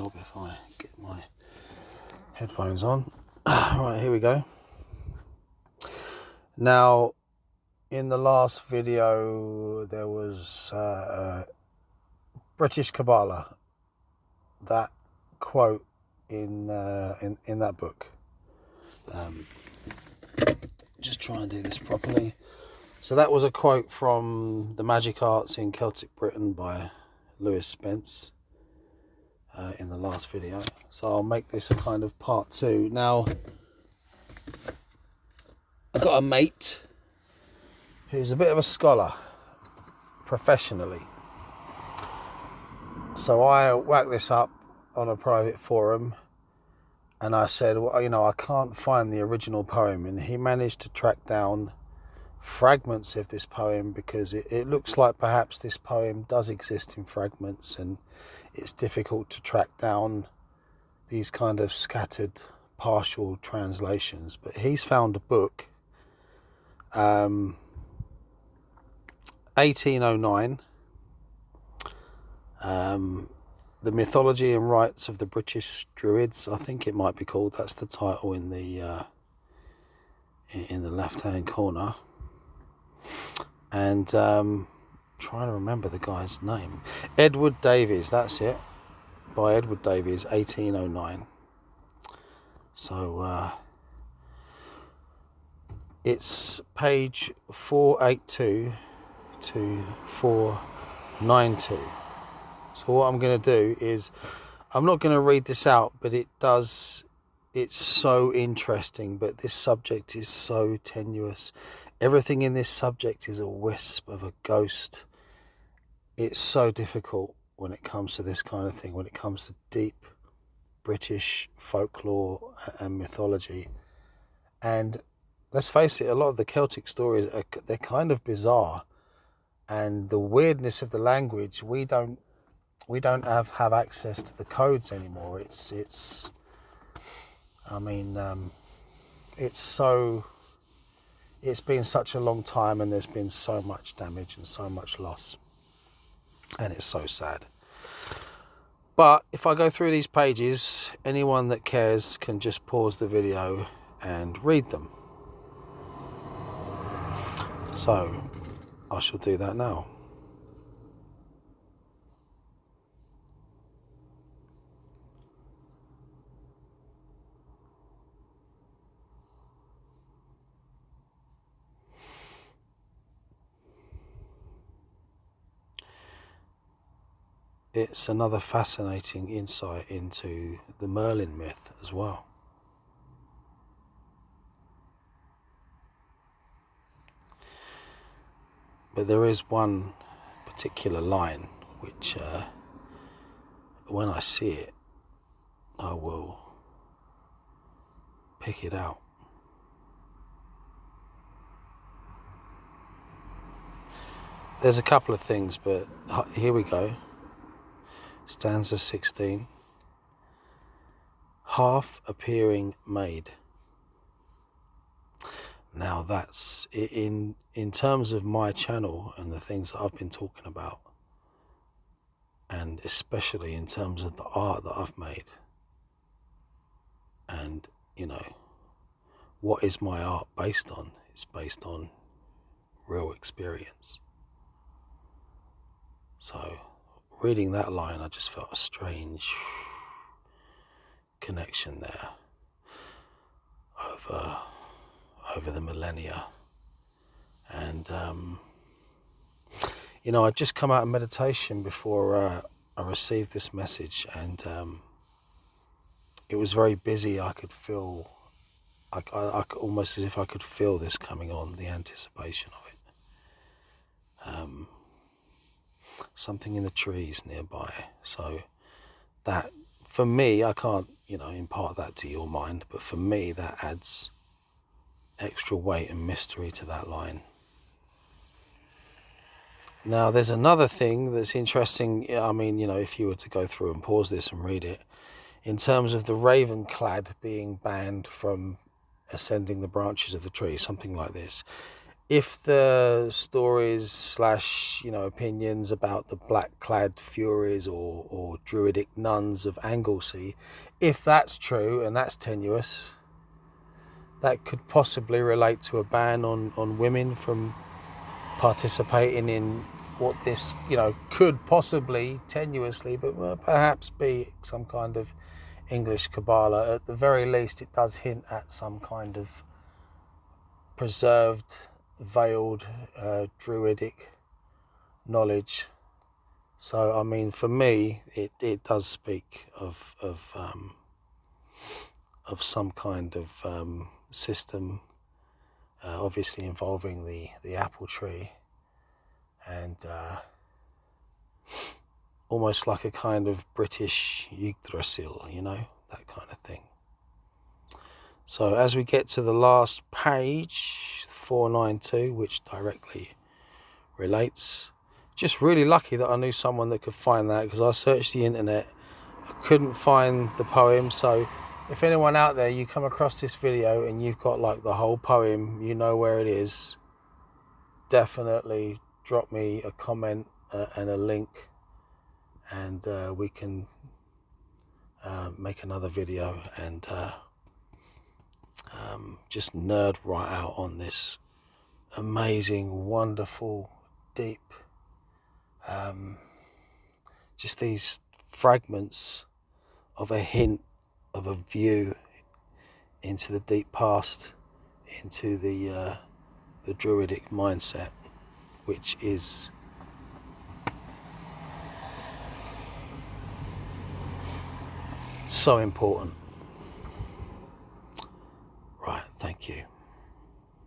help if I get my headphones on. Right, here we go. Now, in the last video, there was British Kabbala, that quote in that book. Just try and do this properly. So that was a quote from The Magic Arts in Celtic Britain by Lewis Spence in the last video. So I'll make this a kind of part two. Now, I've got a mate who's a bit of a scholar professionally. So I whacked this up on a private forum and I said, well, I can't find the original poem. And he managed to track down fragments of this poem because it looks like perhaps this poem does exist in fragments and it's difficult to track down these kind of scattered partial translations. But he's found a book, 1809, The Mythology and Rites of the British Druids, I think it might be called. That's the title in the left-hand corner. And trying to remember the guy's name. Edward Davies, that's it. By Edward Davies, 1809. So it's page 482 to 492. So what I'm going to do is, I'm not going to read this out, but it's so interesting, but this subject is so tenuous. Everything in this subject is a wisp of a ghost. It's so difficult when it comes to this kind of thing, when it comes to deep British folklore and mythology. And let's face it, a lot of the Celtic stories, they're kind of bizarre. And the weirdness of the language, we don't have access to the codes anymore. It's been such a long time and there's been so much damage and so much loss. And it's so sad. But if I go through these pages, anyone that cares can just pause the video and read them. So I shall do that now. It's another fascinating insight into the Merlin myth as well. But there is one particular line which, when I see it, I will pick it out. There's a couple of things, but here we go. Stanza 16. Half appearing maid. Now that's, in terms of my channel and the things that I've been talking about, and especially in terms of the art that I've made, and, what is my art based on? It's based on real experience. So, reading that line, I just felt a strange connection there over the millennia. And I'd just come out of meditation before I received this message, and it was very busy. I could feel, I almost as if I could feel this coming on, the anticipation of it. Something in the trees nearby. So that, for me, I can't, impart that to your mind, but for me, that adds extra weight and mystery to that line. Now, there's another thing that's interesting. If you were to go through and pause this and read it, in terms of the raven-clad being banned from ascending the branches of the tree, something like this. if the stories slash, opinions about the black-clad furies or druidic nuns of Anglesey, if that's true and that's tenuous, that could possibly relate to a ban on women from participating in what this, could possibly, tenuously, but perhaps be some kind of English Kabbala. At the very least, it does hint at some kind of preserved, veiled, druidic knowledge. So, I mean, for me, it does speak of some kind of system, obviously involving the apple tree, and almost like a kind of British Yggdrasil, that kind of thing. So as we get to the last page, 492, which directly relates, just really lucky that I knew someone that could find that, because I searched the internet, I couldn't find the poem. So if anyone out there, you come across this video and you've got like the whole poem, you know where it is, definitely drop me a comment and a link, and we can make another video and just nerd right out on this amazing, wonderful, deep, just these fragments of a hint of a view into the deep past, into the druidic mindset, which is so important. Right, thank you.